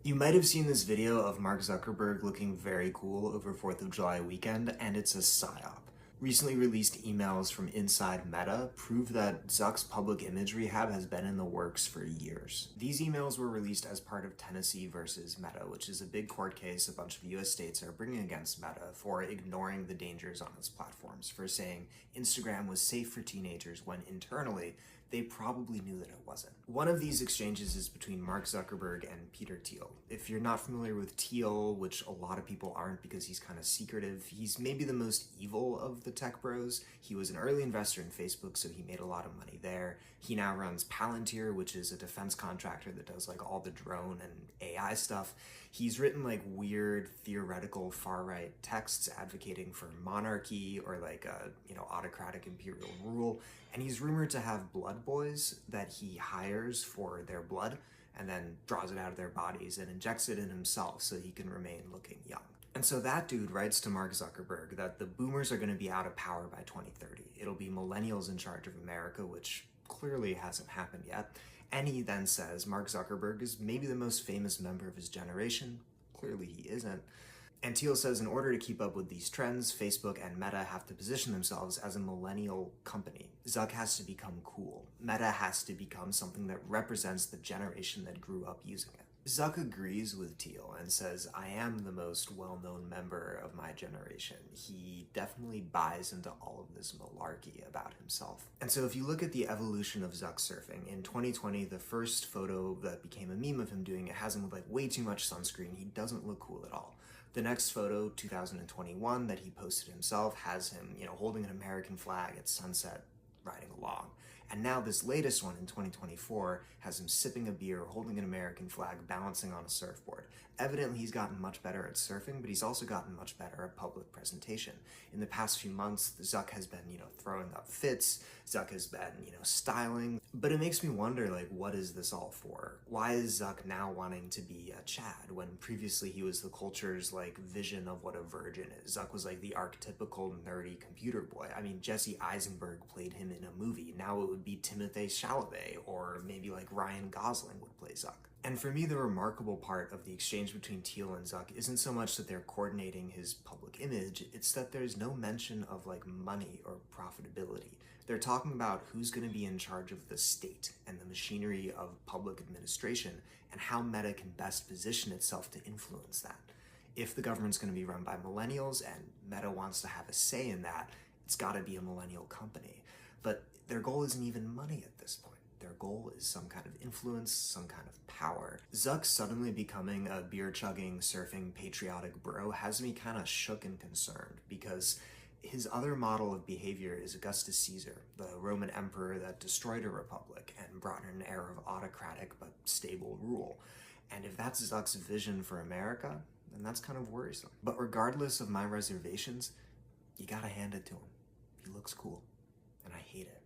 You might have seen this video of Mark Zuckerberg looking very cool over 4th of July weekend, and it's a psyop. Recently released emails from inside Meta prove that Zuck's public image rehab has been in the works for years. These emails were released as part of Tennessee versus Meta, which is a big court case a bunch of US states are bringing against Meta for ignoring the dangers on its platforms, for saying Instagram was safe for teenagers when internally they probably knew that it wasn't. One of these exchanges is between Mark Zuckerberg and Peter Thiel. If you're not familiar with Thiel, which a lot of people aren't because he's kind of secretive, he's maybe the most evil of the tech bros. He was an early investor in Facebook, so he made a lot of money there. He now runs Palantir, which is a defense contractor that does like all the drone and AI stuff. He's written like weird theoretical far-right texts advocating for monarchy or like a, autocratic imperial rule. And he's rumored to have blood boys that he hires for their blood and then draws it out of their bodies and injects it in himself so he can remain looking young. And so that dude writes to Mark Zuckerberg that the boomers are going to be out of power by 2030. It'll be millennials in charge of America, which clearly hasn't happened yet. And he then says Mark Zuckerberg is maybe the most famous member of his generation. Clearly he isn't. And Thiel says in order to keep up with these trends, Facebook and Meta have to position themselves as a millennial company. Zuck has to become cool. Meta has to become something that represents the generation that grew up using it. Zuck agrees with Thiel and says, I am the most well-known member of my generation. He definitely buys into all of this malarkey about himself. And so if you look at the evolution of Zuck surfing, in 2020, the first photo that became a meme of him doing it has him with like way too much sunscreen. He doesn't look cool at all. The next photo, 2021, that he posted himself has him, holding an American flag at sunset, riding along. And now this latest one in 2024 has him sipping a beer, holding an American flag, balancing on a surfboard. Evidently, he's gotten much better at surfing, but he's also gotten much better at public presentation. In the past few months, Zuck has been, throwing up fits. Zuck has been, styling. But it makes me wonder, like, what is this all for? Why is Zuck now wanting to be a Chad when previously he was the culture's, like, vision of what a virgin is? Zuck was, like, the archetypical nerdy computer boy. I mean, Jesse Eisenberg played him in a movie. Now it would be Timothée Chalamet, or maybe, like, Ryan Gosling would play Zuck. And for me, the remarkable part of the exchange between Thiel and Zuck isn't so much that they're coordinating his public image, it's that there's no mention of like money or profitability. They're talking about who's going to be in charge of the state and the machinery of public administration and how Meta can best position itself to influence that. If the government's going to be run by millennials and Meta wants to have a say in that, it's got to be a millennial company. But their goal isn't even money at this point. Their goal is some kind of influence, some kind of power. Zuck suddenly becoming a beer-chugging, surfing, patriotic bro has me kind of shook and concerned because his other model of behavior is Augustus Caesar, the Roman emperor that destroyed a republic and brought in an era of autocratic but stable rule. And if that's Zuck's vision for America, then that's kind of worrisome. But regardless of my reservations, you gotta hand it to him. He looks cool, and I hate it.